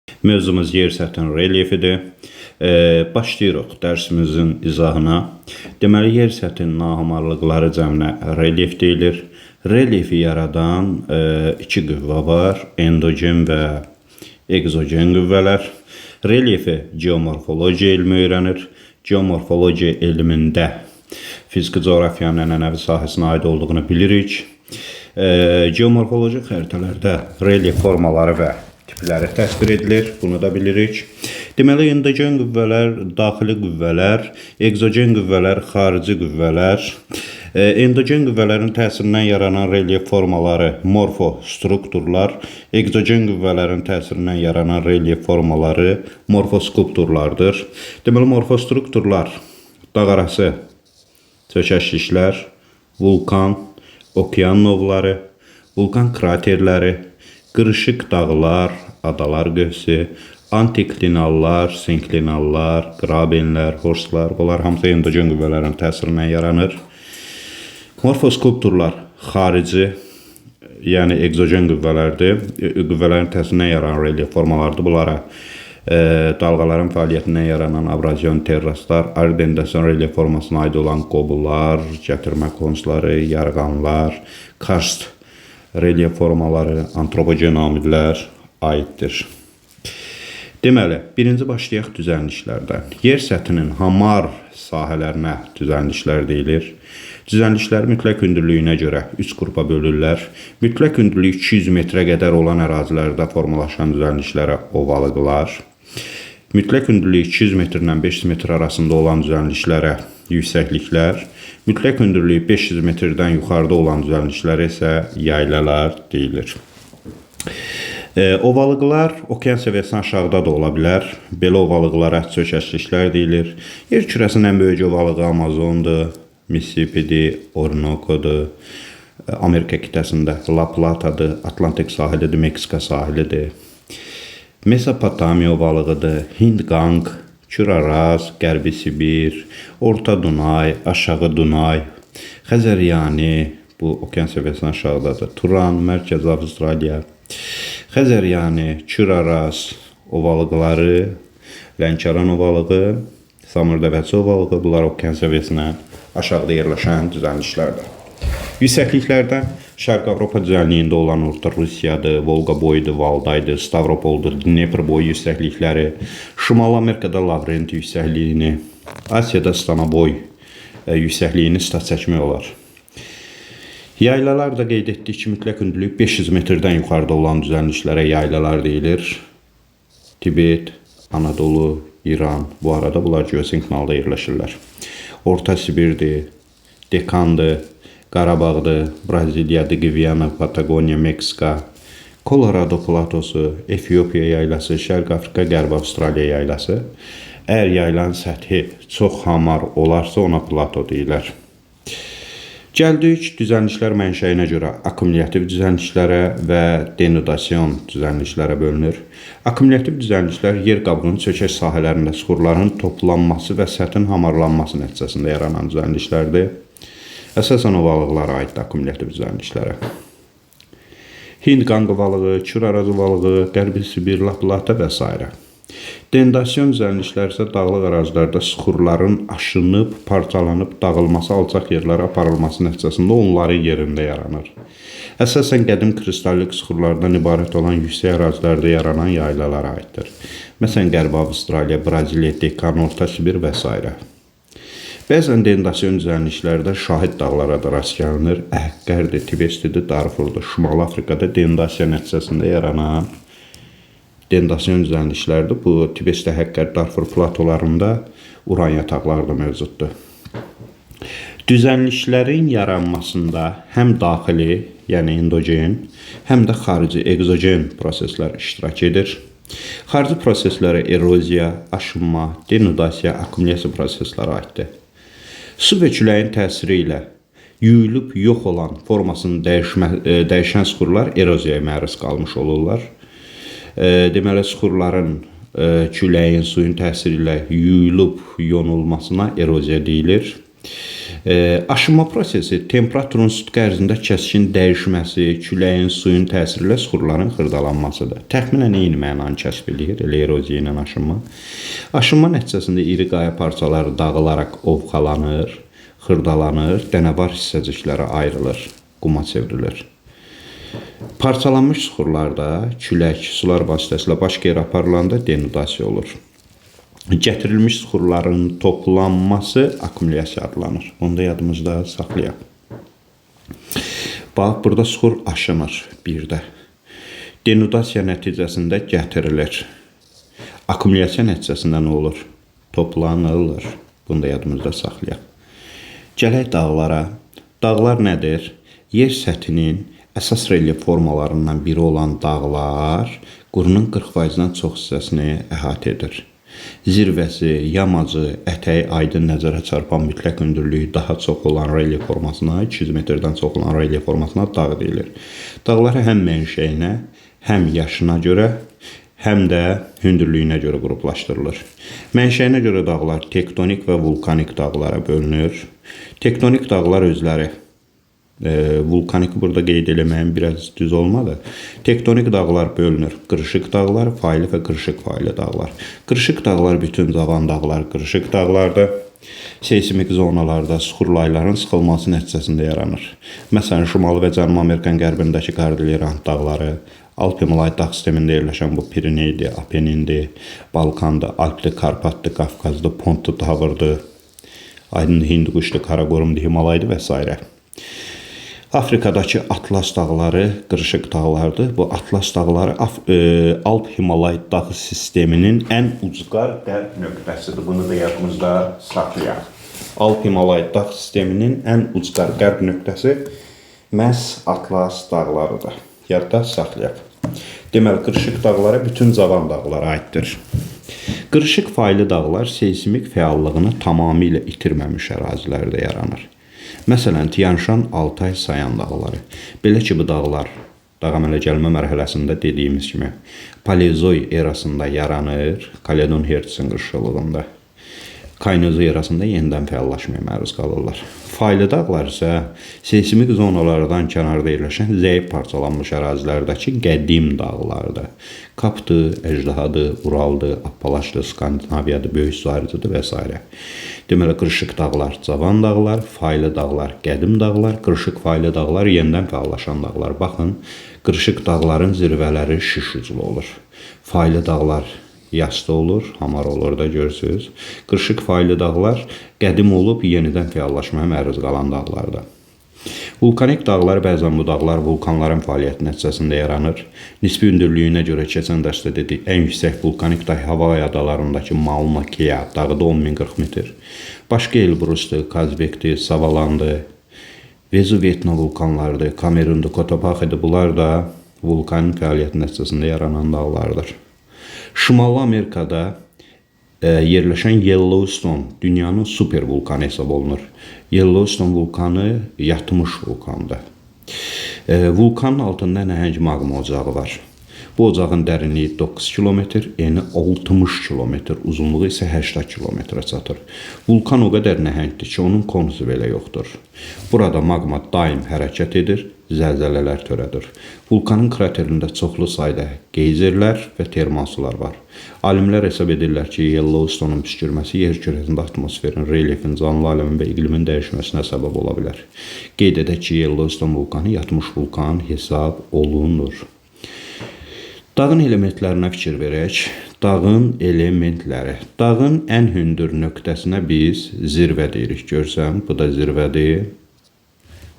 Mövzumuz yer səthinin relyefidir. Başlayırıq dərsimizin izahına. Deməli, yer səthinin nahamarlıqları cəminə relyef deyilir. Relyefi yaradan iki qüvvə var, endogen və egzogen qüvvələr. Relyefi geomorfologiya elmi öyrənir. Geomorfologiya elmində fiziki coğrafiyanın ənənəvi sahəsinə aid olduğunu bilirik. Geomorfoloji xəritələrdə relyef formaları və tipləri təsvir edilir, bunu da bilirik. Deməli, endogen qüvvələr, daxili qüvvələr, egzogen qüvvələr, xarici qüvvələr. Endogen qüvvələrin təsirindən yaranan relyef formaları morfostrukturlar, egzogen qüvvələrin təsirindən yaranan relyef formaları morfoskulpturlardır. Deməli, morfostrukturlar dağarası çökəşliklər, vulkan, okean novları, vulkan kraterləri, qırışıq dağlar, adalar qövsü, antiklinallar, sinklinallar, qrabenlər, horslar, bunlar hamısı endogen qüvvələrin təsirindən yaranır. Morfoskulpturlar xarici, yəni egzogen qüvvələrdir. Qüvvələrin təsirindən yaranan relyef formalardır. Bunlara dalğaların fəaliyyətindən yaranan abrazyon terraslar, ardendasyon relyef formasına aid olan qobular, gətirmə konusları, yarğanlar, karst relyef formaları, antropogen amillər aiddir. Deməli, birinci başlayaq düzənliklərdən. Yer səthinin hamar sahələrinə düzənliklər deyilir. Düzənlikləri mütləq hündürlüyünə görə 3 qrupa bölürlər. Mütləq hündürlüyü 200 metrə qədər olan ərazilərdə formalaşan düzənliklərə ovalıqlar. Mütləq hündürlüyü 200 metrdən 500 metr arasında olan düzənliklərə yüksəkliklər. Mütləq hündürlüyü 500 metrdən yuxarıda olan düzənliklərə isə yaylalar deyilir. Ovalıqlar okean səviyyəsindən aşağıda da ola bilər. Belə ovalıqlara çökəşliklər deyilir. Yer kürəsinin ən böyük ovalığı Amazondur, Mississippi'dir, Orinoco'dur, Amerika qitəsində La Plata'dır, Atlantik sahilidir, Meksika sahilidir. Mesopotamiya ovalığıdır, Hind-Qanq, Kür-Araz, Qərbi Sibir, Orta Dunay, Aşağı Dunay, Xəzəryani, bu okean səviyyəsindən aşağıdadır, Turan, Mərkəzi Avstraliya, Xəzəryani, Kür-Araz ovalıqları, Lənkəran ovalığı, Samırdəvəçi ovalığı, bunlar okean səviyyəsindən aşağıda yerləşən düzənliklərdir. Yüksəkliklərdən Şərq Avropa düzənliyində olan Orta Rusiyadır, Volqa boyudur, Valdaydır, Stavropoldur, Dnepr boyu yüksəklikləri, Şimal Amerikada Lavrent yüksəkliyini, Asiyada Stanoboy yüksəkliyini stat çəkmək olar. Yaylalar da qeyd etdik ki, mütləq hündürlük 500 metrdən yuxarıda olan düzənliklərə yaylalar deyilir. Tibet, Anadolu, İran, bu arada bunlar geosinknalda yerləşirlər. Orta Sibirdir, Dekandır, Qarabağdır, Braziliyadır, Gviyana, Patagoniya, Meksika, Kolorado platosu, Efiopiya yaylası, Şərq Afrika, Qərbi Avstraliya yaylası. Əgər yaylanın səthi çox hamar olarsa ona plato deyilər. Gəldik düzənliklər mənşəyinə görə akkumulyativ düzənliklərə və denudasyon düzənliklərə bölünür. Akkumulyativ düzənliklər yer qabığının çökək sahələrində süxurların toplanması və səthin hamarlanması nəticəsində yaranan düzənliklərdir. Əsasən ovalıqlara aid akkumulyativ düzənliklərə. Hind-Qanq ovalığı, Kür-Araz ovalığı, Qərbi Sibir, La Plata və s. Denudasyon düzənliklər isə dağlıq ərazilərdə süxurların aşınıb, parçalanıb, dağılması, alçaq yerlərə aparılması nəticəsində onların yerində yaranır. Əsasən qədim kristallik süxurlardan ibarət olan yüksək ərazilərdə yaranan yaylalara aiddir. Məsələn, Qərbi Avstraliya, Braziliya, Dekan, Orta Sibir və s. Bəzən denudasyon düzənliklərdə şahid dağlara da rast gəlinir. Əhəqqərdir, Tibestidir, Darfurdur, Şimal Afrikada denudasiya nəticəsində yaranan denudasyon düzənliklərdir. Bu, Tibesti, Əhəqqər, Darfur platolarında uran yataqları da mövcuddur. Düzənliklərin yaranmasında həm daxili, yəni endogen, həm də xarici, egzogen proseslər iştirak edir. Xarici proseslərə eroziya, aşınma, denudasiya, akkumulyasiya prosesləri aiddir. Su və küləyin təsiri ilə yuyulub yox olan formasını dəyişən süxurlar eroziyaya məruz qalmış olurlar. Deməli, süxurların küləyin, suyun təsiri ilə yuyulub yonulmasına eroziya deyilir. Aşınma prosesi temperaturun sutku ərzində kəskin dəyişməsi, küləyin, suyun təsiri ilə süxurların xırdalanmasıdır. Təxminən eyni mənanı kəsb edir, elə eroziya ilə aşınma. Aşınma nəticəsində iri qaya parçaları dağılaraq ovxalanır, xırdalanır, dənəvar hissəciklərə ayrılır, quma çevrilir. Parçalanmış süxurlarda külək, sular vasitəsilə başqa yerə aparılanda denudasiya olur. Gətirilmiş süxurların toplanması akkumulyasiya adlanır. Onu da yadımızda saxlayaq. Bax, burada süxur aşınır bir də. Denudasiya nəticəsində gətirilir. Akkumulyasiya nəticəsində nə olur? Toplanılır. Bunu da yadımızda saxlayaq. Gələk dağlara. Dağlar nədir? Yer səthinin əsas relyef formalarından biri olan dağlar qurunun 40%-dən çox hissəsini əhatə edir. Zirvəsi, yamacı, ətəyi aydın nəzərə çarpan mütləq hündürlüyü daha çox olan relyef formasına, 200 metrdən çox olan relyef formasına dağ deyilir. Dağları həm mənşəyinə, həm yaşına görə, həm də hündürlüyünə görə qruplaşdırılır. Mənşəyinə görə dağlar tektonik və vulkanik dağlara bölünür. Tektonik dağlar özləri, vulkaniki burada qeyd eləməyim biraz düz olmadı. Tektonik dağlar bölünür. Qırışıq dağlar, faylı və qırışıq faylı dağlar. Qırışıq dağlar bütün cavan dağlar qırışıq dağlardır. Seysmik zonalarda süxurlayların sıxılması nəticəsində yaranır. Məsələn, Şimali və Cənubi Amerikanın qərbindəki Kordilyeran dağları, Alp-Himalay dağ sistemində yerləşən bu Pirineydir, Apenindir, Balkandır, Alpdir, Karpatdır, Qafqazdır, Pontdur, Tavırdır, Aydındır, Hindquşdur, Qaraqorumdur, Himalaydır və s. Afrikadakı Atlas dağları qırışıq dağlardır. Bu Atlas dağları Alp-Himalay dağ sisteminin ən ucqar qərb nöqtəsidir. Bunu da yadımızda saxlayaq. Alp-Himalay dağ sisteminin ən ucqar qərb nöqtəsi məhz Atlas dağlarıdır. Yadda saxlayaq. Deməli, qırışıq dağlara bütün cavan dağlara aiddir. Qırışıq faylı dağlar seysmik fəallığını tamamilə itirməmiş ərazilərdə yaranır. Məsələn, Tianşan, Altay, Sayan dağları. Belə ki, bu dağlar dağ əmələ gəlmə mərhələsində dediyimiz kimi Paleozoy erasında yaranır, Kaledon Hertzin qırışıqlığında. Kaynozoy erasında yenidən fəallaşmaya məruz qalırlar. Faylı dağlar isə seysmik zonalardan kənarda yerləşən zəif parçalanmış ərazilərdəki qədim dağlardır. Kapdır, Əjdahadır, Uraldır, Appalaşdır, Skandinaviyadır, Böyük Su Ayrıcıdır və s. Deməli, qırışıq dağlar cavan dağlar, faylı dağlar qədim dağlar, qırışıq faylı dağlar yenidən fəallaşan dağlar. Baxın, qırışıq dağların zirvələri şiş uclu olur. Faylı dağlar yaşlı olur, hamar olur da görürsünüz. Qırışıq faylı dağlar qədim olub yenidən fəallaşmaya məruz qalan dağlardır. Vulkanik dağlar bəzən bu dağlar vulkanların fəaliyyəti nəticəsində yaranır. Nisbi hündürlüyünə görə keçən dərsdə dedik, ən yüksək vulkanik dağ Havay adalarındakı Mauna Kea dağı da 10.040 metr. Başqa Elbrusdur, Kazbekdir, Savalandır, Vezuvetna vulkanlardır, Kamerundur, Cotopaxidir. Bunlar da vulkanın fəaliyyəti nəticəsində yaranan dağlardır. Şimali Amerikada yerləşən Yellowstone dünyanın super vulkanı hesab olunur. Yellowstone vulkanı yatmış vulkandır. Vulkanın altında nəhəng magma ocağı var. Bu ocağın dərinliyi 9 kilometr, eni 60 kilometr, uzunluğu isə 80 kilometrə çatır. Vulkan o qədər nəhəngdir ki, onun konusu belə yoxdur. Burada magma daim hərəkət edir, zəlzələlər törədir. Vulkanın kraterində çoxlu sayda geyzerlər və termal sular var. Alimlər hesab edirlər ki, Yellowstone'un püskürməsi yer kürəsində atmosferin, relyefin, canlı aləmin və iqlimin dəyişməsinə səbəb ola bilər. Qeyd edək ki, Yellowstone vulkanı yatmış vulkan hesab olunur. Dağın elementlərinə fikir verək. Dağın elementləri. Dağın ən hündür nöqtəsinə biz zirvə deyirik. Görsən, bu da zirvədir.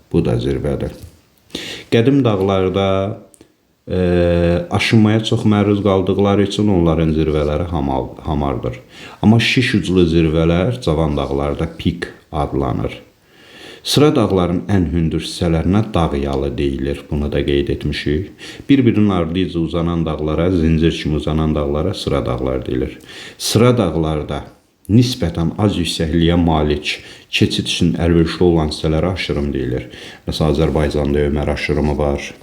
Bu da zirvədir. Qədim dağlarda aşınmaya çox məruz qaldıqları üçün onların zirvələri hamardır. Amma şiş uclu zirvələr cavan dağlarda pik adlanır. Sıra dağların ən hündür hissələrinə dağ yalı deyilir. Bunu da qeyd etmişik. Bir-birinin ardınca uzanan dağlara, zincir kimi uzanan dağlara sıra dağlar deyilir. Sıra dağlarda nisbətən az yüksəkliyə malik, keçid üçün əlverişli olan hissələrə aşırım deyilir. Məsələn, Azərbaycanda Ömər aşırımı var,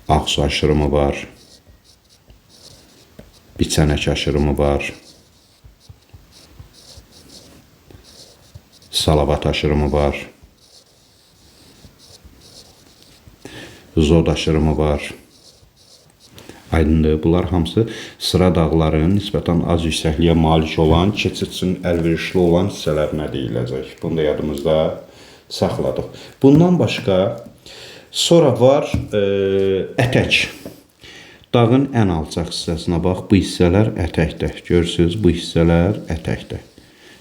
Ağsu aşırımı var, Biçənək aşırımı var, Salavat aşırımı var. Zod aşırımı var. Aydındır, bunlar hamısı sıra dağların nisbətən az yüksəkliyə malik olan, keçid üçün əlverişli olan hissələrinə deyiləcək. Bunu da yadımızda saxladıq. Bundan başqa sonra var ətək. Dağın ən alçaq hissəsinə bax, bu hissələr ətəkdir. Görürsünüz, bu hissələr ətəkdir.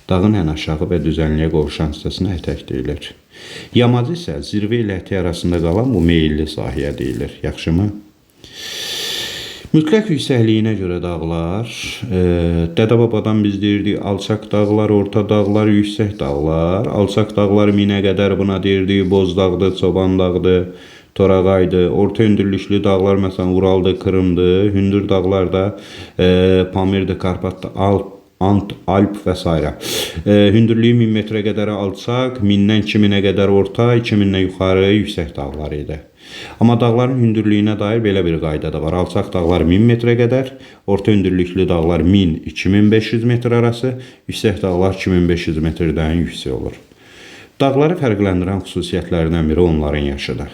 Dağın ən aşağı və düzənliyə qovuşan hissəsinə ətək deyilir. Yamacı isə zirvə ilə ətək arasında qalan bu meyilli sahəyə deyilir. Yaxşımı? Mütləq yüksəkliyinə görə dağlar, Dədə-babadan biz deyirdik alçaq dağlar, orta dağlar, yüksək dağlar. Alçaq dağlar minə qədər buna deyirdik Bozdağdır, Çoban dağdır, Torağaydır. Orta hündürlüklü dağlar məsələn Uraldır, Kırımdır. Hündür dağlar da Pamirdir, Karpatdır, Alp və s. Hündürlüyü 1000 metrə qədər alçaq, 1000-dən 2000-ə qədər orta, 2000-dən yuxarı yüksək dağlar idi. Amma dağların hündürlüyünə dair belə bir qayda da var. Alçaq dağlar 1000 metrə qədər, orta hündürlüklü dağlar 1000-2500 metr arası, yüksək dağlar 2500 metrdən yüksək olur. Dağları fərqləndirən xüsusiyyətlərindən biri onların yaşıdır.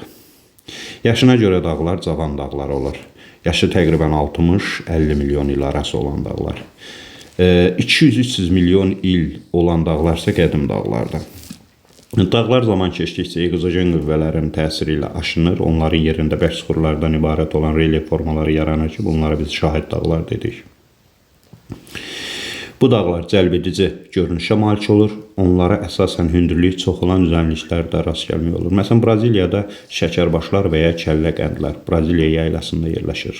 Yaşına görə dağlar cavan dağlar olur. Yaşı təqribən 60-50 milyon il arası olan dağlar. 200-300 milyon il olan dağlar isə qədim dağlardır. Dağlar zaman keçdikcə ekzogen qüvvələrin təsiri ilə aşınır. Onların yerində bərk süxurlardan ibarət olan relyef formaları yaranır ki, bunlara biz şahid dağlar dedik. Bu dağlar cəlbedici görünüşə malik olur. Onlara əsasən hündürlüyü çox olan düzənliklərdə rast gəlmək olur. Məsələn, Braziliyada şəkərbaşlar və ya kəllə qəndlər Braziliya yaylasında yerləşir.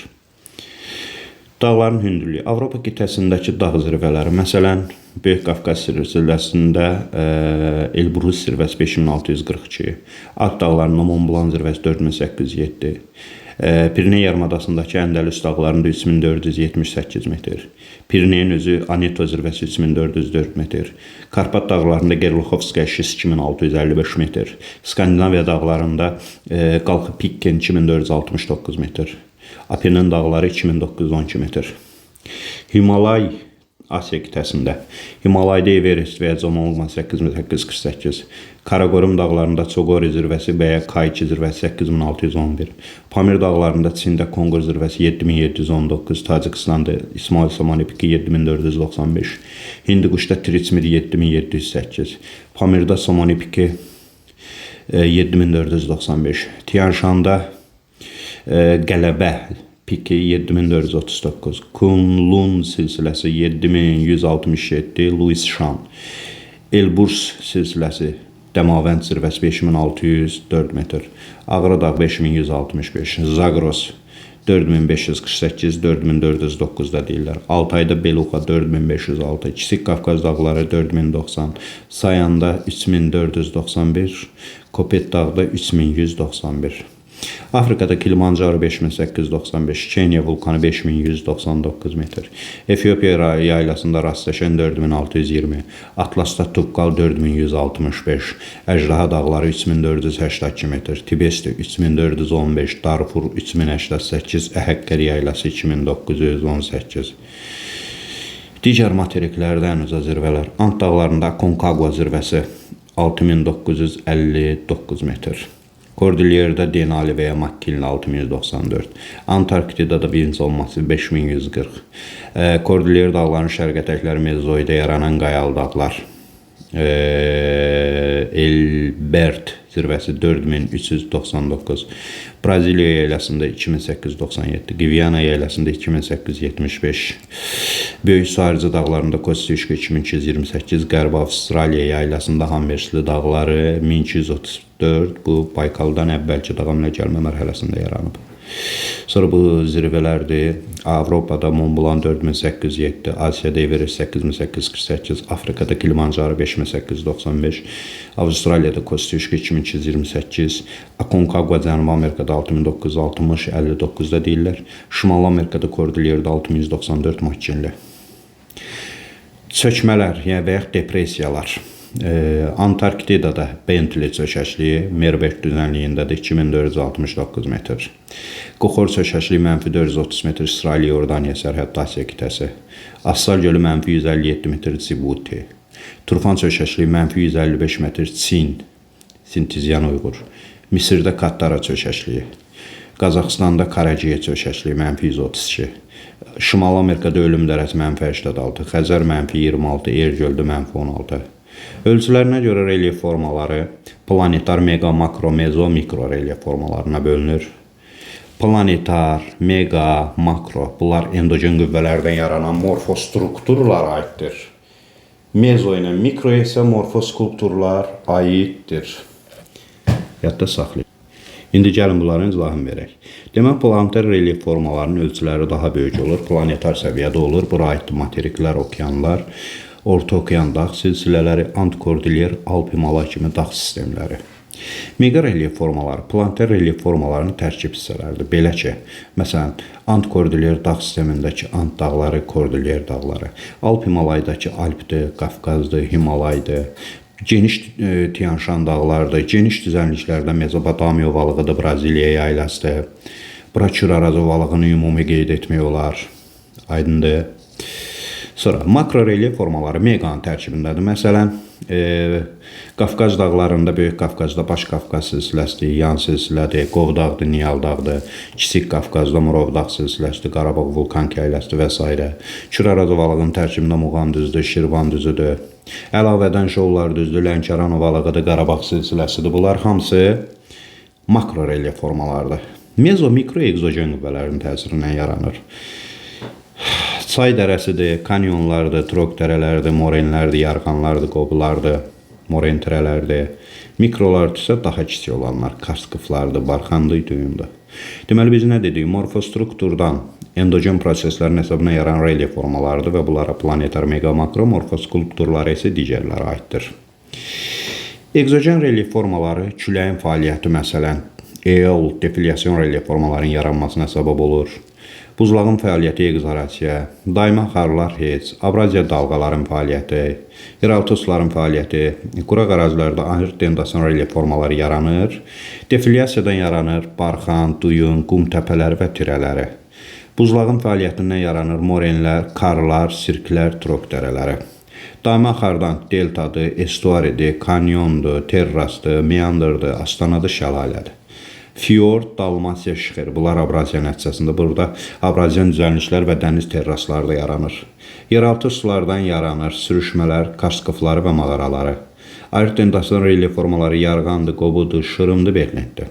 Dağların hündürlüyü. Avropa qitəsindəki dağ zirvələri, məsələn, Böyük Qafqaz zirvəsində Elbrus zirvəsi 5642, Alp dağlarında Mont Blanc zirvəsi 4807, Pirine yarımadasındakı Əndəlüs dağlarında 3478 metr, Pirineyin özü Aneto zirvəsi 3404 metr, Karpat dağlarında Gerlochovskaya şis 2655 metr, Skandinaviya dağlarında Qalxı Pikken 2469 metr, Apennin dağları 2912 metr. Himalay Asiya qitəsində. Himalayda Everest və ya Jomolungma 8848, Karakorum dağlarında Çogori zirvəsi və ya K2 zirvəsi 8611, Pamir dağlarında Çində Konqur zirvəsi 7719, Tacikistanda İsmail Somoni piki 7495, Hindquşda Triçmir 7708, Pamirdə Somoni piki 7495, Tianşanda Qələbə piki 7439, Kunlun silsiləsi 7167, Louis Shan, Elbrus silsiləsi, Dəmavənd zirvəsi 5604 metr, Ağrı dağ 5165, Zagros 4548, 4409 da deyirlər. Altayda Beluxa 4506, Kiçik Qafqaz dağları 4090, Sayanda 3491, Kopet dağda 3191. Afrikada Kilimanjaro 5895, Kenya vulkanı 5199 metr, Efiopiya yaylasında rastlaşan 4620, Atlasda Tuqqal 4165, Əjdaha dağları 3482 metr, Tibesti 3415, Darfur 3088, Əhəqqəri yaylası 2918. Digər materiklərdən üzə zirvələr, Ant dağlarında Aconcagua zirvəsi 6959 metr. Kordiliyerdə Denali və ya Makkilin 6194, Antarktidada birinci olması 5140, Kordiliyer dağlarının şərq ətəkləri Mezoida yaranan qayalı dağlar, Elbert zirvəsi 4399, Braziliya yaylasında 2897, Guyana yaylasında 2875, Böyük Sarıcı dağlarında Kosciuszko 2228, Qərbi Avstraliya yaylasında Hammersli dağları 1234, bu Baykaldan əvvəlki davam ilə gəlmə mərhələsində yaranıb. Sonra bu zirvələrdir. Avropada Mont Blanc 4807, Asiyada Everest 8848, Afrikada Kilimanjaro 5895, Avustraliyada Kosciuszko 2228, Aconcagua Cənubi Amerikada 6960, 59-da deyirlər. Şimali Amerikada Kordiliyerdə 6194 Makkinli. Çökmələr, yəni və yaxud depressiyalar. Antarktidada Bentley çökəkliyi Merbeck düzənliyində də 2469 metr. Qoxor çökəkliyi -430 metr İsrail-Yordaniya sərhəddə Asiya qitəsi. Assar gölü -157 metr Cibuti. Turfan çökəşliyi -155 metr Çin, Sintizyan Uyğur. Misirdə Kattara çökəşliyi. Qazaxıstanda Karaciye çökəşliyi -132. Şimal Amerikada ölüm dərəcəsi -86. Xəzər -26. Ergöldə -16. Ölçülərinə görə relyef formaları planetar, mega, makro, mezo, mikro relyef formalarına bölünür. Planetar, mega, makro bunlar endogen qüvvələrdən yaranan morfostrukturlara aiddir. Mezo ilə mikro isə morfoskulpturlar aiddir. Yadda saxlayın. İndi gəlin bunların izahını verək. Demək, planetar relyef formalarının ölçüləri daha böyük olur, planetar səviyyədə olur. Bura aiddir materiklər, okeanlar, orta okean dağ silsilələri, Ant-Kordilyer, Alp-Himalay kimi dağ sistemləri. Mega relyef formaları planetar relyef formalarının tərkib hissələridir. Belə ki, məsələn, Ant-Kordilyer dağ sistemindəki Ant dağları, Kordilyer dağları, Alp-Himalaydakı Alpdir, Qafqazdır, Himalaydır, geniş Tian-Şan dağlardır, geniş düzənliklərdə Mezopotamiya ovalığıdır, Braziliya yaylasıdır. Bura Kür-Araz ovalığını ümumi qeyd etmək olar. Aydındır. Sonra makro relyef formaları meqanın tərkibindədir. Məsələn, Qafqaz dağlarında Böyük Qafqazda Baş Qafqaz silsiləsidir, Yan silsilədir, Qov dağdır, Niyal dağdır, Kiçik Qafqazda Murov dağ silsiləsidir, Qarabağ vulkan kəyləsidir və s. Kür-Araz ovalığının tərkibində Muğan düzdür, Şirvan düzüdür. Əlavədən Şollar düzdür, Lənkəran ovalığıdır, Qarabağ silsiləsidir. Bunlar hamısı makro relyef formalardır. Mezo, mikro egzogen qüvvələrin təsirindən yaranır. Çay dərəsidir, kanyonlardır, trok dərələrdir, morenlərdir, yarğanlardır, qobulardır, moren tərələrdir. Mikrolar isə daha kiçik olanlar, karskıflardır, barxandır, düyümdür. Deməli, biz nə dedik? Morfostrukturdan endogen proseslərin hesabına yaranan relyef formalarıdır və bunlara planetar, mega, makro, morfoskulpturları isə digərlərə aiddir. Egzogen relyef formaları küləyin fəaliyyəti, məsələn, eol, defilyasyon relyef formalarının yaranmasına səbəb olur. Buzlağın fəaliyyəti, egzorasiya, daima xarlar heç, abraziya dalğaların fəaliyyəti, yeraltı suların fəaliyyəti, quraq ərazilərdə ahır dendasan relyef formaları yaranır, defilyasiyadan yaranır barxan, duyun, qum təpələri və tirələri. Buzlağın fəaliyyətindən yaranır morenlər, karlar, sirklər, trok dərələri. Daima xardan deltadır, estuaridir, kanyondur, terrasdır, meandırdır, astanadır, şəlalədir. Fiord, Dalmasiya, şixir. Bunlar abraziya nəticəsində. Burada abraziyan düzənliklər və dəniz terrasları da yaranır. Yeraltı sulardan yaranır sürüşmələr, karskıfları və mağaraları. Ayrı dendasan relyef formaları yarğandır, qobudur, şırımdır, berlentdir.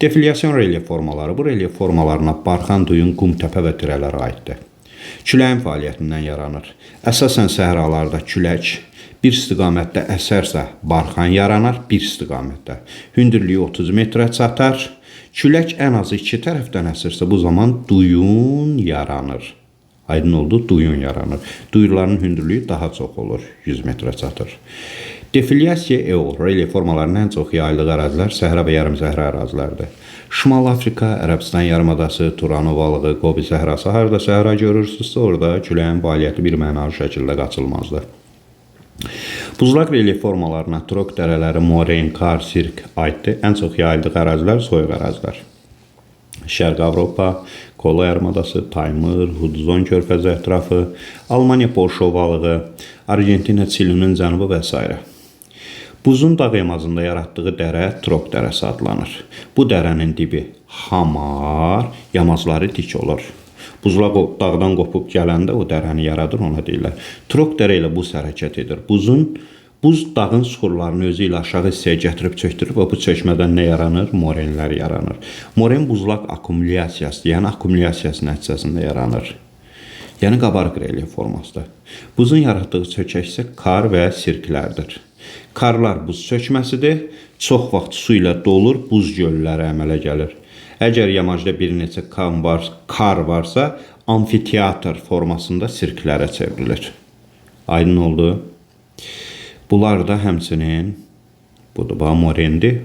Defilyasyon relyef formaları. Bu relyef formalarına barxan, duyun, qum, təpə və tirələr aiddir. Küləyin fəaliyyətindən yaranır. Əsasən səhralarda külək bir istiqamətdə əsərsə barxan yaranar, bir istiqamətdə. Hündürlüyü 30 metrə çatar. Külək ən azı iki tərəfdən əsirsə bu zaman duyun yaranır. Aydın oldu, duyun yaranır. Duyuların hündürlüyü daha çox olur, 100 metrə çatır. Defilyasiya eol, relyef formalarının ən çox yayıldığı ərazilər səhra və yarım səhra ərazilərdir. Şimal Afrika, Ərəbistan yarımadası, Turan ovalığı, Qobi səhrası, harada səhra görürsünüzsə orada küləyin fəaliyyəti bir mənalı şəkildə qaçılmazdır. Buzlaq relyef formalarına trok dərələri, moren, kar, sirk aiddir. Ən çox yayıldığı ərazilər soyuq ərazilər. Şərq Avropa, Kola yarımadası, Taymır, Hudzon körfəzi ətrafı, Almaniya Polşa ovalığı, Argentina, Çilinin cənubu və s. Buzun dağ yamacında yaratdığı dərə trok dərəsi adlanır. Bu dərənin dibi hamar, yamacları dik olur. Buzlaq dağdan qopub gələndə o dərəni yaradır, ona deyirlər. Trok dərə ilə buz hərəkət edir. Buz dağın suxurlarını özü ilə aşağı hissəyə gətirib çöktürür və bu çökmədən nə yaranır? Morenlər yaranır. Moren buzlaq akkumulyasiyası, yəni akkumulyasiyası nəticəsində yaranır. Yəni qabarıq relyef formasıdır. Buzun yaratdığı çökək isə kar və sirklərdir. Karlar buz çökməsidir. Çox vaxt su ilə dolur, buz gölləri əmələ gəlir. Əgər yamacda bir neçə kar varsa, amfiteatr formasında sirklərə çevrilir. Aydın oldu. Bunlar da həmçinin, bu da morendir,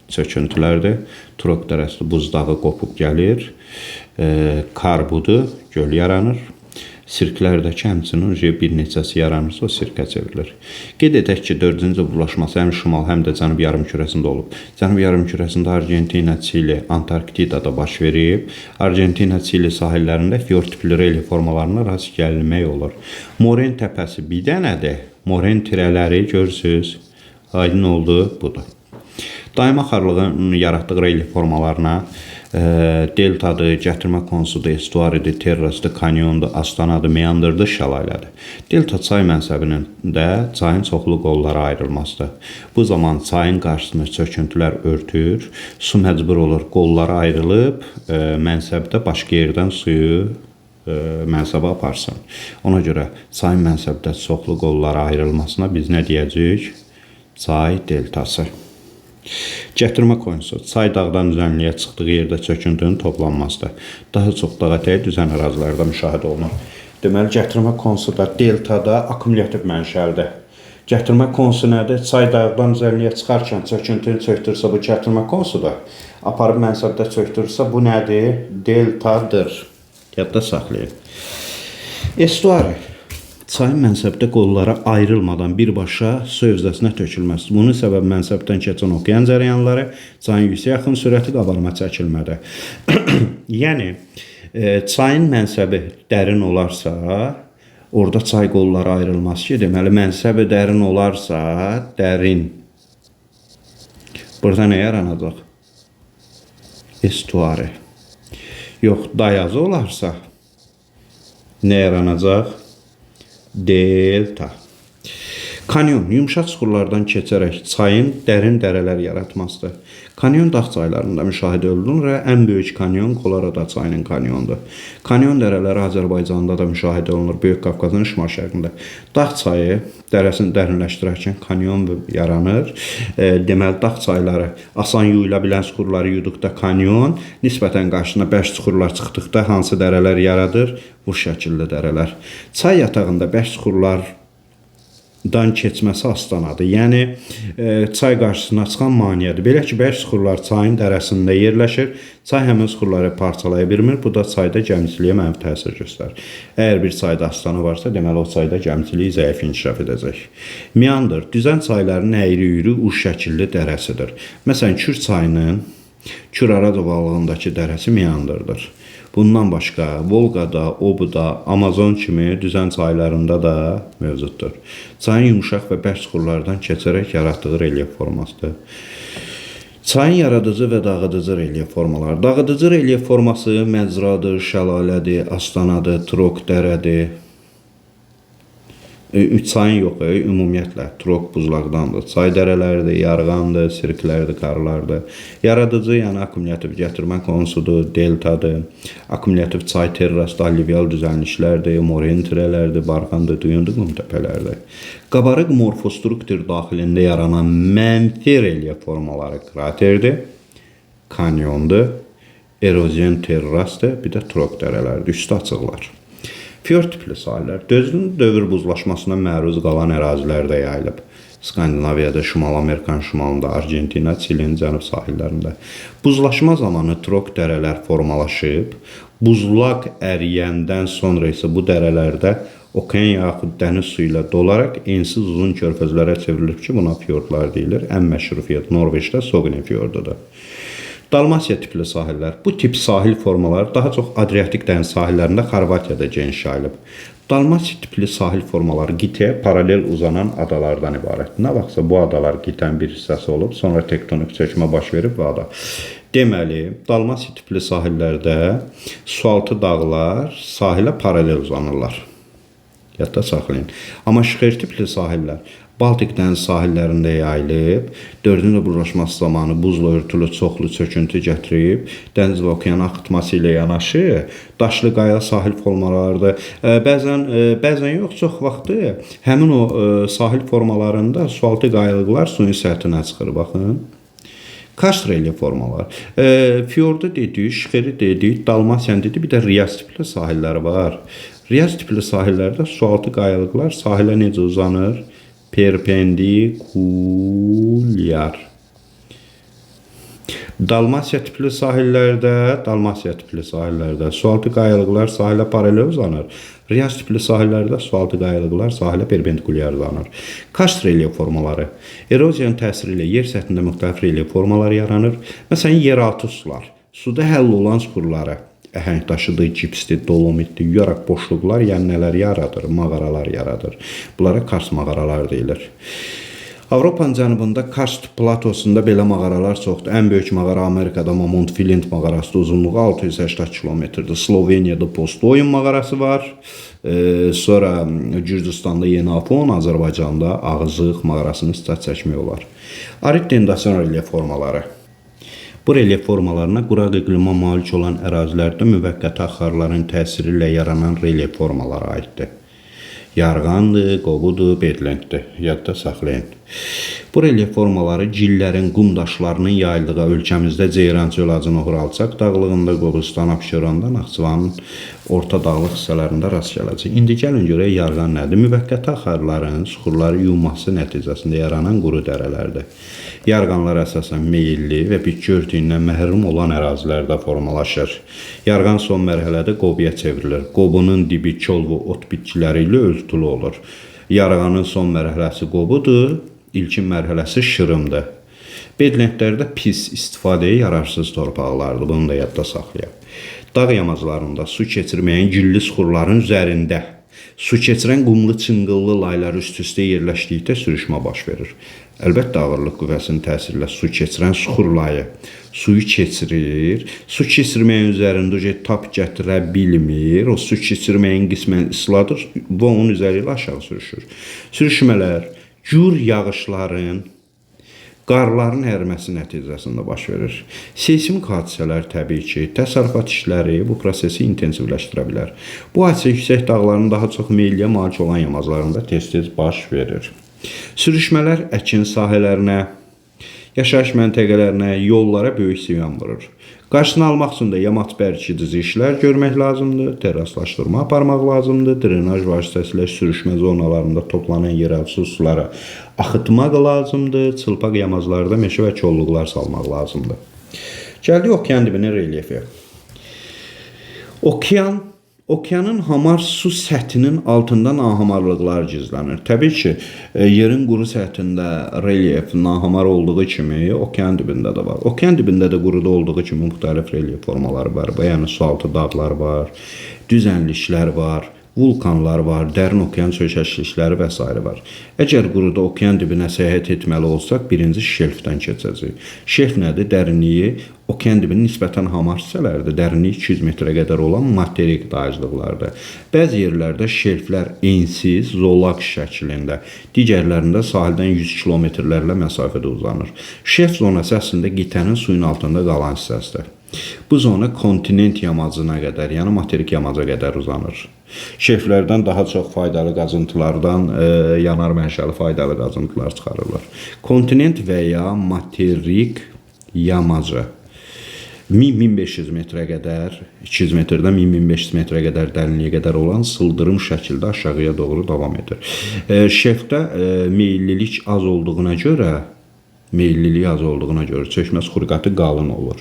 çöküntülərdir. Trok dərəsi buzdağı qopub gəlir, kar budur, göl yaranır. Sirklərdəki həmçinin bir neçəsi yaranırsa o sirkə çevrilir. Qeyd edək ki, 4-cü bulaşması həm şimal, həm də cənub yarımkürəsində olub. Cənub yarımkürəsində Argentina, Çili, Antarktidada baş verib. Argentina, Çili sahillərində fiord tipli relief formalarına rast gəlinmək olur. Moren təpəsi bir dənədir. Moren tirələri görürsüz. Aydın oldu, budur. Daima xarlığın yaratdığı relief formalarına deltadır, gətirmə konsudur, estuaridir, terrasdır, kanyondur, astanadır, meandırdır, şəlalədir. Delta çay mənsəbində çayın çoxlu qollara ayrılmasıdır. Bu zaman çayın qarşısını çöküntülər örtür, su məcbur olur, qollara ayrılıb, mənsəbdə başqa yerdən suyu mənsəbə aparsın. Ona görə çayın mənsəbdə çoxlu qollara ayrılmasına biz nə deyəcəyik? Çay deltası. Gətirmə konsu, çay dağdan düzənliyə çıxdığı yerdə çöküntünün toplanmasıdır. Daha çox dağa təyi düzən ərazilərdə müşahidə olunur. Deməli, gətirmə konsu da deltada akkumulyativ mənşəlidir. Gətirmə konsu nədir? Çay dağdan düzənliyə çıxarkən çöküntünü çöktürsə bu gətirmə konsudur. Aparıb mənsəbdə çöktürsə bu nədir? Deltadır. Yadda saxlayın. Estuari. Çayın mənsəbdə qollara ayrılmadan birbaşa su hövzəsinə tökülməsi. Bunun səbəbi mənsəbdən keçən okean cərəyanları, çayın yüksək axın sürəti, qabarma çəkilmədir. Yəni, çayın mənsəbi dərin olarsa, orada çay qollara ayrılması ki, deməli, mənsəbi dərin olarsa, dərin. Burada nə yaranacaq? Estuari. Yox, dayazı olarsa, nə yaranacaq? Delta. Kanyon yumşaq çuxurlardan keçərək çayın dərin dərələr yaratmasıdır. Kanyon dağ çaylarında müşahidə olunur və ən böyük kanyon Kolorado çayının kanyondur. Kanyon dərələri Azərbaycanda da müşahidə olunur, Böyük Qafqazın şimal-şərqində. Dağ çayı dərəsini dərinləşdirərkən kanyon yaranır. Deməli, dağ çayları asan yuyula bilən çuxurları yuduqda kanyon, nisbətən qarşısına bərk çuxurlar çıxdıqda hansı dərələr yaradır? Bu şəkildə dərələr. Çay yatağında bərk çuxurlar dan keçməsi astanadır. Yəni, çay qarşısına çıxan maneədir. Belə ki, bərk çuxurlar çayın dərəsində yerləşir. Çay həmin çuxurları parçalaya bilmir. Bu da çayda gəmiciliyə mənfi təsir göstərir. Əgər bir çayda astana varsa, deməli o çayda gəmicilik zəif inkişaf edəcək. Meandr, düzən çayların əyri-üyrü uç şəkilli dərəsidir. Məsələn, Kür çayının Kür-Araz ovalığındakı dərəsi meandrdır. Bundan başqa Volqada, Obuda, Amazon kimi düzən çaylarında da mövcuddur. Çayın yumuşaq və bərk çuxurlardan keçərək yaratdığı relyef formasıdır. Çayın yaradıcı və dağıdıcı relyef formaları. Dağıdıcı relyef forması məcradır, şəlalədir, astanadır, trok dərədir. Çayın yox, ümumiyyətlə, trok buzlaqdandır. Çay dərələrdir, yarğandır, sirklərdir, qarlardır. Yaradıcı, yəni akkumulyativ gətirmə konsudur, deltadır. Akkumulyativ çay terrasda alluvial düzənliklərdir, moren tirələrdir, barxandır, düyündür, qum təpələrdir. Qabarıq morfostruktur daxilində yaranan mənfi relyef formaları kraterdir, kanyondur, erozyon terrasdır, bir də trok dərələrdir, üstü açıqlar. Fiord tipli sahillər dözgün dövr buzlaşmasına məruz qalan ərazilərdə yayılıb. Skandinaviyada, Şimal Amerikanın şimalında, Argentina, Çilinin cənub sahillərində. Buzlaşma zamanı trok dərələr formalaşıb, buzlaq əriyəndən sonra isə bu dərələrdə okean yaxud dəniz suyu ilə dolaraq ensiz uzun körfəzlərə çevrilib ki, buna fiordlar deyilir. Ən məşhur fiord Norveçdə Sogne fiordudur. Dalmasiya tipli sahillər. Bu tip sahil formaları daha çox Adriatik dəniz sahillərində Xorvatiyada geniş yayılıb. Dalmasiya tipli sahil formaları qitəyə paralel uzanan adalardan ibarətdir. Nə vaxtsa bu adalar qitənin bir hissəsi olub, sonra tektonik çökmə baş verib bu ada. Deməli, Dalmasiya tipli sahillərdə sualtı dağlar sahilə paralel uzanırlar. Yadda saxlayın. Amma şixer tipli sahillər Baltik dəniz sahillərində yayılıb, 4-cü buzlaşması zamanı buzla örtülü çoxlu çöküntü gətirib, dəniz və okean axıtması ilə yanaşı, daşlı qaya sahil formalarıdır. Bəzən yox, çox vaxtı həmin o sahil formalarında sualtı qayalıqlar suyun səthinə çıxır, baxın. Karst relyef formalar. Fiyordu dedik, şixeri dedik, Dalmasiyan dedik, bir də Riyaz tipli sahilləri var. Riyaz tipli sahillərdə sualtı qayalıqlar sahilə necə uzanır? Perpendikulyar. Dalmasiya tipli sahillərdə sualtı qayalıqlar sahilə paralel uzanır. Riyaz tipli sahillərdə sualtı qayalıqlar sahilə perpendikulyar uzanır. Karst relyef formaları. Eroziyanın təsiri ilə yer səthində müxtəlif relyef formaları yaranır. Məsələn, yeraltı sular. Suda həll olan çuxurları, əhəng daşıdır, cipsdir, dolomitdir, yuyaraq boşluqlar, yəni nələr yaradır, mağaralar yaradır. Bunlara karst mağaralar deyilir. Avropanın cənubunda karst platosunda belə mağaralar çoxdur. Ən böyük mağara Amerikada Mamont Flint mağarası, uzunluğu 680 kilometrdir. Sloveniyada Postoyun mağarası var. Sonra Gürcüstanda Yeni Afon, Azərbaycanda Ağzıq mağarasını istat çəkmək olar. Arid dendasyon relyef formaları. Bu relyef formalarına quraq iqlimə malik olan ərazilərdə müvəqqəti axarların təsiri ilə yaranan relyef formaları aiddir. Yarğandır, qobudur, bedlentdir. Yadda saxlayın. Bu relyef formaları gillərin, qum daşlarının yayıldığı ölkəmizdə Ceyrançöl, Acınöhür-Alçaq dağlığında, Qobustan, Abşeronda, Naxçıvanın orta dağlıq hissələrində rast gələcək. İndi gəlin görək yarğan nədir? Müvəqqəti axarların suxurları yuyulması nəticəsində yaranan quru dərələrdir. Yarğanlar əsasən meyilli və bitki örtüyündən məhrum olan ərazilərdə formalaşır. Yarğan son mərhələdə qobuya çevrilir. Qobunun dibi kol və ot bitkiləri ilə örtülü olur. Yarğanın son mərhələsi qobudur, ilkin mərhələsi şırımdır. Bedlentlərdə pis, istifadəyə yararsız torpaqlardır. Bunu da yadda saxlayaq. Dağ yamaclarında su keçirməyən gilli suxurların üzərində su keçirən qumlu çınqıllı laylar üst-üstə yerləşdikdə sürüşmə baş verir. Əlbəttə, ağırlıq qüvvəsinin təsiri ilə su keçirən suxur layı suyu keçirir. Su keçirməyin üzərində tap gətirə bilmir. O su keçirməyin qismən isladır və onun üzəri ilə aşağı sürüşür. Sürüşmələr gur yağışların, qarların əriməsi nəticəsində baş verir. Seysmik hadisələr təbii ki, təsərrüfat işləri bu prosesi intensivləşdirə bilər. Bu hadisə yüksək dağların daha çox meyilliyə malik olan yamaclarında tez-tez baş verir. Sürüşmələr əkin sahələrinə, yaşayış məntəqələrinə, yollara böyük ziyan vurur. Qarşısını almaq üçün də yamaç bərkitici işlər görmək lazımdır, terraslaşdırma aparmaq lazımdır, drenaj vasitəsilə sürüşmə zonalarında toplanan yeraltı suları axıtmaq lazımdır, çılpaq yamaclarda meşə və kolluqlar salmaq lazımdır. Gəldik okean dibinin relyefi. Okeanın hamar su səthinin altında nahamarlıqlar gizlənir. Təbii ki, yerin quru səthində relyef nahamar olduğu kimi okean dibində də var. Okean dibində də quruda olduğu kimi müxtəlif relyef formaları var. Yəni sualtı dağlar var, düzənliklər var, vulkanlar var, dərin okean çökəklikləri və s. var. Əgər quruda okean dibinə səyahət etməli olsaq, birinci şelfdən keçəcək. Şelf nədir? Dərinliyi okean dibinin nisbətən hamar hissələridir. Dərinliyi 200 metrə qədər olan materik dayıcılıqlardır. Bəzi yerlərdə şelflər ensiz, zolaq şəklində, digərlərində sahildən 100 kilometrlərlə məsafədə uzanır. Şelf zonası əslində qitənin suyun altında qalan hissəsidir. Bu zona kontinent yamacına qədər, yəni materik yamaca qədər uzanır. Şelflərdən daha çox faydalı qazıntılardan yanar mənşəli faydalı qazıntılar çıxarırlar. Kontinent və ya materik yamacı 1000-1500 metrə qədər, 200 metrdən 1000-1500 metrə qədər dərinliyə qədər olan sıldırım şəkildə aşağıya doğru davam edir. Şelfdə meyillilik az olduğuna görə çökmə xurqatı qalın olur.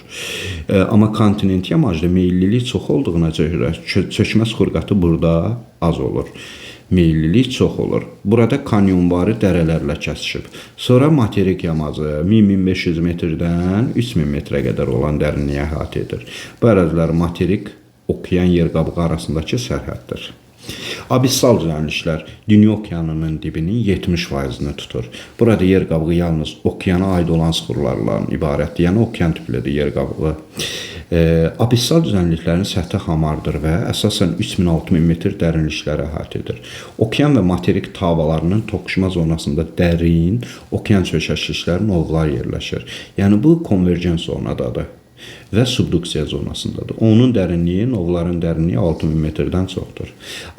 Amma kontinent yamacda meyillilik çox olduğuna görə çökmə xurqatı burada az olur. Meyillilik çox olur. Burada kanyonvari dərələrlə kəsişib. Sonra materik yamacı 1000-1500 metrdən 3000 metrə qədər olan dərinliyə əhatə edir. Bu ərazilər materik, okean yer qabığı arasındakı sərhəddir. Abissal düzənliklər dünya okeanının dibinin 70%-ni tutur. Burada yer qabığı yalnız okeana aid olan sıxurlarla ibarətdir. Yəni okean tiplidir yer qabığı. Abissal düzənliklərin səthi hamardır və əsasən 3000-6000 metr dərinliklərə əhatə edir. Okean və materik tavalarının toqquşma zonasında dərin okean çökəklikləri novlar yerləşir. Yəni bu konvergens zonadadır və subduksiya zonasındadır. Onun dərinliyi, novların dərinliyi 6000 metrdən çoxdur.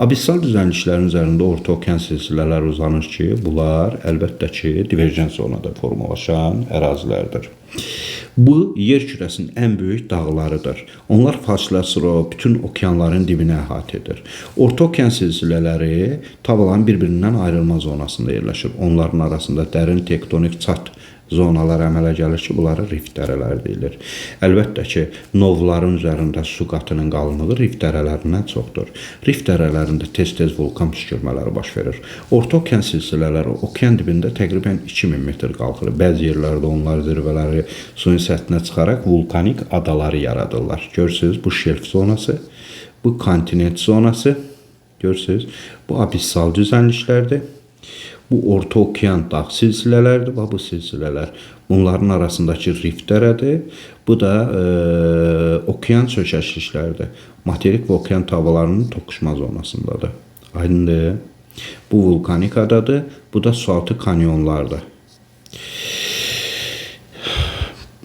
Abissal düzənliklərin üzərində orta okean silsilələri uzanır ki, bunlar əlbəttə ki, divergent zonada formalaşan ərazilərdir. Bu, yer kürəsinin ən böyük dağlarıdır. Onlar fasiləsi bütün okeanların dibinə əhatə edir. Orta okean silsilələri tavaların bir-birindən ayrılma zonasında yerləşir. Onların arasında dərin tektonik çat zonalar əmələ gəlir ki, bunlara rift dərələr deyilir. Əlbəttə ki, novların üzərində su qatının qalınlığı rift dərələrindən çoxdur. Rift dərələrində tez-tez vulkan püskürmələri baş verir. Orta okean silsilələri okean dibində təqribən 2000 metr qalxır. Bəzi yerlərdə onlar zirvələri suyun səthinə çıxaraq vulkanik adaları yaradırlar. Görürsünüz, bu şelf zonası, bu kontinent zonası, görürsünüz, bu abissal düzənliklərdir. Bu orta okean dağ silsilələrdir və bu silsilələr bunların arasındakı rift dərədir. Bu da okean çökəşlikləridir. Materik və okean tavalarının toqquşma zonasındadır. Aydındır. Bu vulkanik adadır. Bu da sualtı kanyonlardır.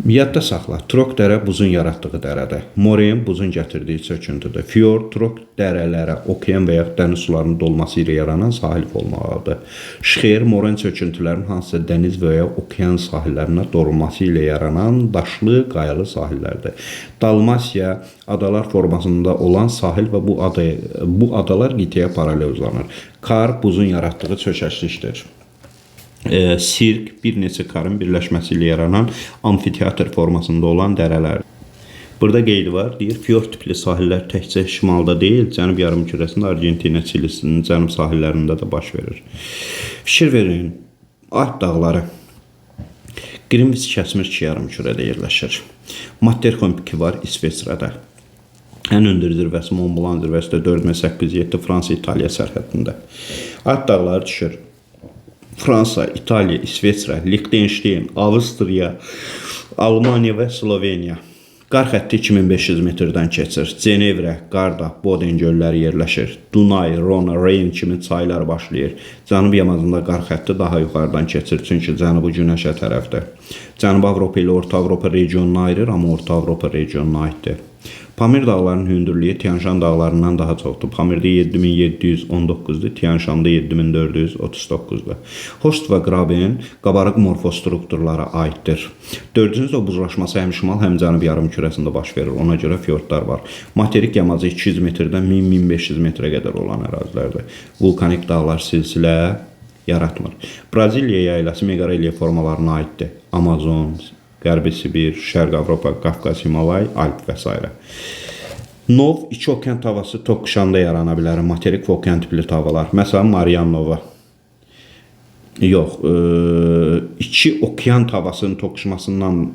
Yadda saxla, Trok dərə buzun yaratdığı dərədir. Moraine buzun gətirdiyi çöküntüdür. Fjord, Trok dərələrə okean və yaxud dəniz sularının dolması ilə yaranan sahil olmalıdır. Şxeyr, moraine çöküntülərinin hansısa dəniz və ya okean sahillərinə doğulması ilə yaranan daşlı, qayalı sahillərdir. Dalmasiya adalar formasında olan sahil və bu adalar qitəyə paralel uzanır. Kar buzun yaratdığı çökəşlikdir. Sirk bir neçə karın birləşməsi ilə yaranan amfiteatr formasında olan dərələr. Burada qeyd var, deyir, fjord tipli sahillər təkcə şimalda deyil, cənub yarımkürəsində Argentina, Çilisinin cənub sahillərində də baş verir. Fikir verin, Alp dağları Qrinviç kəsmir yarımkürədə yerləşir. Matterhorn piki var İsveçrədə. Ən hündür zirvəsi Mont Blanc zirvəsi də 4807 Fransa-İtaliya sərhədində. Alp dağları düşür. Fransa, İtaliya, İsveçrə, Liechtenstein, Avstriya, Almaniya və Sloveniya. Qar xətti 2500 metrdən keçir. Cenevrə, Qarda, Boden gölləri yerləşir. Dunay, Rona, Reyn kimi çaylar başlayır. Cənub yamacında qar xətti daha yuxarıdan keçir, çünki cənubu günəşə tərəfdir. Cənubi Avropa ilə Orta Avropa regionunu ayırır, amma Orta Avropa regionuna aiddir. Pamir dağlarının hündürlüyü Tian-Şan dağlarından daha çoxdur. Pamirdə 7719-dur, Tian-Şanda 7439-dur. Host və Graben qabarıq morfostrukturlara aiddir. Dördüncü buzlaşması həm şimal, həm cənub yarımkürəsində baş verir. Ona görə fjordlar var. Materik yamacı 200 metrdən 1000-1500 metrə qədər olan ərazilərdir. Vulkanik dağlar silsilə yaratmır. Braziliya yaylası meqareliya formalarına aiddir. Amazon, Qərbi Sibir, Şərq Avropa, Qafqaz, Himalay, Alp və s. Nov, iki okean tavası toqquşanda yarana bilər. Materik və okean tipli tavalar. Məsələn, Marian Nova. Yox, iki okean tavasının toqquşmasından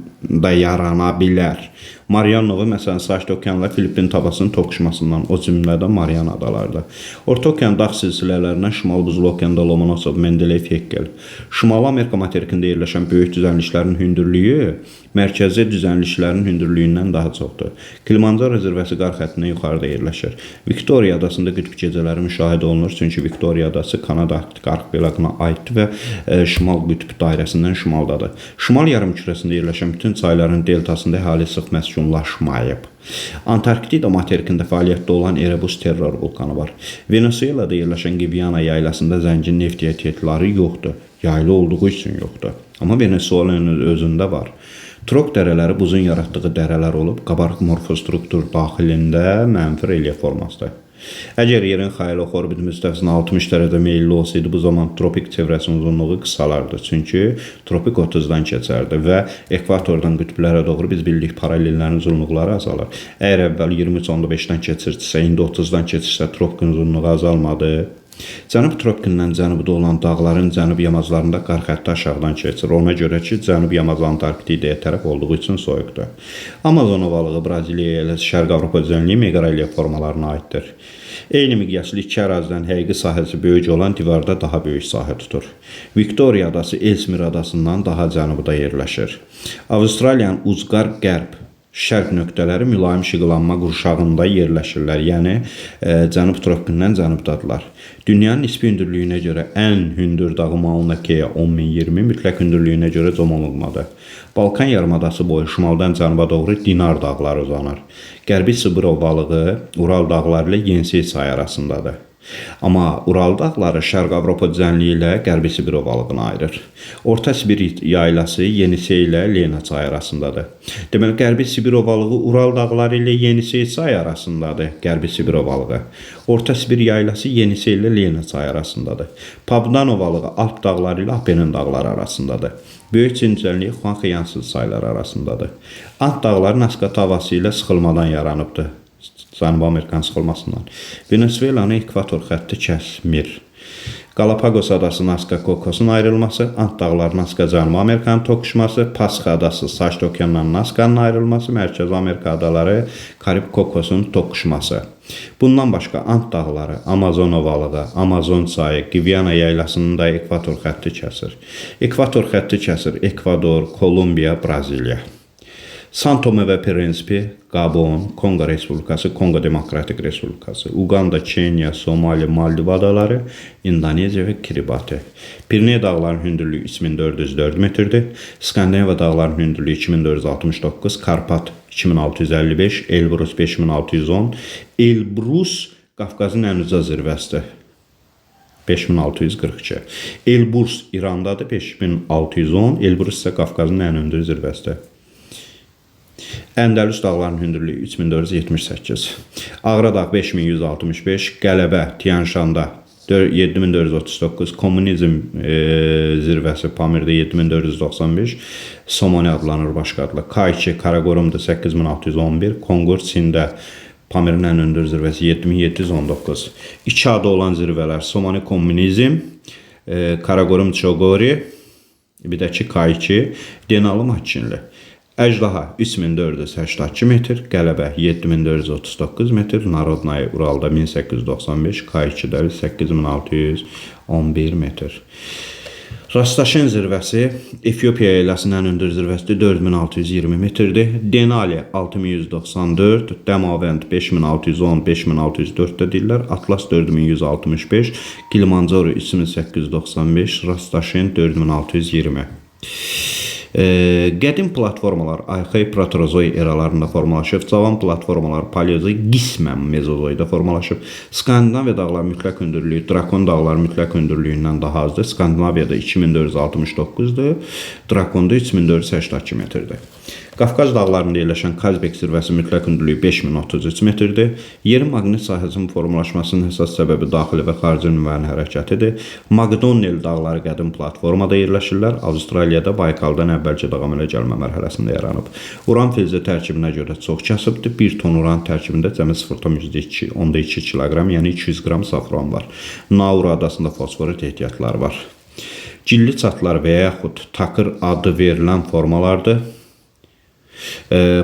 da yarana bilər. Marian Nova, məsələn, Sakit okeanla Filippin tavasının toqquşmasından, o cümlədən Marian adalardır. Orta okean dağ silsilələrindən Şimal Buzlu okeanda Lomonosov, Mendeleev, Hekkel. Şimali Amerika materikində yerləşən böyük düzənliklərin hündürlüyü mərkəzi düzənliklərin hündürlüyündən daha çoxdur. Kilimanjaro zirvəsi qar xəttindən yuxarıda yerləşir. Viktoriya adasında qütb gecələri müşahidə olunur, çünki Viktoriya adası Kanada Arktik arxipelagına aiddir və şimal qütb dairəsindən şimaldadır. Şimal yarımkürəsində yerləşən bütün çayların deltasında əhali sıx məskunlaşmayıb. Antarktida materikində fəaliyyətdə olan Erebus terror vulkanı var. Venezuelada yerləşən Gibiana yaylasında zəngin neft ehtiyatları yoxdur. Yaylı olduğu üçün yoxdur. Amma Venezuelanın özündə var. Trok dərələri buzun yaratdığı dərələr olub, qabarıq morfostruktur daxilində mənfi relyef formasıdır. Əgər yerin xəyali orbit müstəvisinə 60 dərəcə meyilli olsaydı, bu zaman tropik çevrəsinin uzunluğu qısalardı. Çünki tropik 30-dan keçərdi və ekvatordan qütblərə doğru biz bildik paralellərin uzunluqları azalır. Əgər əvvəl 23.5-dən keçirsə, indi 30-dan keçirsə, tropikin uzunluğu azalmadı. Cənub tropikindən cənubda olan dağların cənub yamaclarında qar xətti aşağıdan keçir. Ona görə ki, cənub yamacı Antarktidaya tərəf olduğu üçün soyuqdur. Amazon ovalığı Braziliya ilə Şərq Avropa düzənliyi meqareliya formalarına aiddir. Eyni miqyaslı iki ərazidən həqiqi sahəsi böyük olan divarda daha böyük sahə tutur. Viktoriya adası Elsmir adasından daha cənubda yerləşir. Avstraliyanın ucqar qərb şərq nöqtələri mülayim şiqlanma qurşağında yerləşirlər, yəni cənub tropikindən cənubdadırlar. Dünyanın nisbi hündürlüyünə görə ən hündür dağı Mauna Kea 10.020, mütləq hündürlüyünə görə Zomolungmadır. Balkan yarımadası boyu şimaldan cənuba doğru Dinar dağları uzanır. Qərbi Sibir ovalığı Ural dağları ilə Yensey çayı arasındadır. Amma Ural dağları Şərq Avropa düzənliyi ilə Qərbi Sibir ovalığını ayırır. Orta Sibir yaylası Yenisey ilə Lena çayı arasındadır. Deməli, Qərbi Sibir ovalığı Ural dağları ilə Yenisey çayı arasındadır. Qərbi Sibir ovalığı. Orta Sibir yaylası Yenisey ilə Lena çayı arasındadır. Pabdan ovalığı Alp dağları ilə Apennin dağları arasındadır. Böyük Çin düzənliyi Xuanxe-Yansız çayları arasındadır. Ant dağları Naska tavası ilə sıxılmadan yaranıbdır. Cənubi Amerikan sıxılmasından. Venezuelanın ekvator xətti kəsmir. Galapagos adası Naska-Kokosun ayrılması, Ant dağları Naska-Cənubi Amerikanın toqquşması, Pasxa adası Sakit okeandan Naskanın ayrılması, Mərkəzi Amerika adaları Karib-Kokosun toqquşması. Bundan başqa Ant dağları, Amazon ovalığı, Amazon çayı, Gviana yaylasının da ekvator xətti kəsir. Ekvator xətti kəsir Ekvador, Kolumbiya, Braziliya. São Tomé və Príncipe, Gabon, Kongo Respublikası, Kongo Demokratik Respublikası, Uganda, Kenya, Somali, Maldiv adaları, İndoneziya və Kiribati. Pirneya dağlarının hündürlüyü 3404 metrdir. Skandinaviya dağlarının hündürlüyü 2469, Karpat 2655, Elbrus 5610. Elbrus Qafqazın ən uca zirvəsidir. 5642. Elbrus İrandadır 5610, Elbrus isə Qafqazın ən hündür zirvəsidir. Əndəlüs dağlarının hündürlüyü 3478. Ağrı 5165, Qələbə Tianşanda 7439, Kommunizm zirvəsi Pamirdə 7495, Somoni adlanır başqa adla. K2 Qaraqorumda 8611, Kongur Çində Pamirin ən hündür zirvəsi 7719. İki adı olan zirvələr Somoni Kommunizm, Qaraqorum Çoqori, bir də ki K2, Denalı Makinli. Əjdaha 3482 metr, Qələbə 7439 metr, Narodnaya Uralda 1895, K2-də 8611 metr. Rastaşen zirvəsi Efiopiya yaylasının ən hündür zirvəsi 4620 metrdir. Denali 6194, Dəmavənd 5610, 5604 də deyirlər. Atlas 4165, Kilimanjaro 3895, Rastaşen 4620. Qədim platformalar Arxaik Proterozoy eralarında formalaşıb, cavan platformalar Paleozoy qismən Mezozoyda formalaşıb. Skandinaviya dağları mütləq hündürlüyü Drakon dağları mütləq hündürlüyündən daha azdır. Skandinaviyada 2469-dur, Drakonda 3482 metrdir. Qafqaz dağlarında yerləşən Kazbek zirvəsi mütləq hündürlüyü 5033 metrdir. Yerin maqnit sahəsinin formalaşmasının əsas səbəbi daxili və xarici nüvənin hərəkətidir. Magdonel dağları qədim platformada yerləşirlər. Avstraliyada Baykaldan əvvəlki davam elə gəlmə mərhələsində yaranıb. Uran filzi tərkibinə görə çox kasıbdır. 1 ton uran tərkibində cəmi 0,2 kiloqram, yəni 200 qram safran var. Nauru adasında fosforit ehtiyatları var. Gilli çatlar və yaxud takır adı verilən formalardır.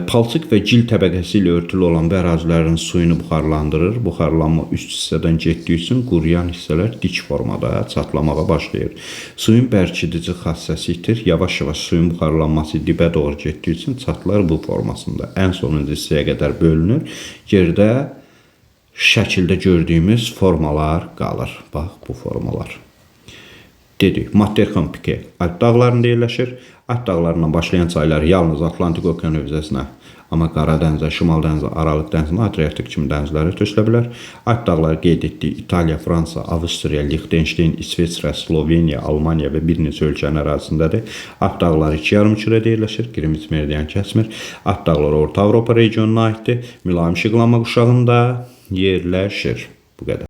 Palçıq və gil təbəqəsi ilə örtülü olan və ərazilərin suyunu buxarlandırır. Buxarlanma üst hissədən getdiyi üçün quruyan hissələr dik formada çatlamağa başlayır. Suyun bərkidici xassəsi itir. Yavaş-yavaş suyun buxarlanması dibə doğru getdiyi üçün çatlar bu formasında ən sonuncu hissəyə qədər bölünür. Yerdə şəkildə gördüyümüz formalar qalır. Bax, bu formalar. Dedik, Matterhorn pike Alp dağlarında yerləşir. Alp dağlarından başlayan çaylar yalnız Atlantik okean hövzəsinə, amma Qara dənizə, Şimal dənizə, Aralıq dənizinə, Adriatik kimi dənizlərə tökülə bilər. Alp dağları qeyd etdiyi İtaliya, Fransa, Avstriya, Liechtenstein, İsveçrə, Sloveniya, Almaniya və bir neçə ölkənin ərazisindədir. Alp dağları iki yarımkürədə yerləşir, Greenwich meridian kəsmir. Alp dağları Orta Avropa regionuna aiddir. Mülayim şıqlanma quşağında yerləşir. Bu qədər.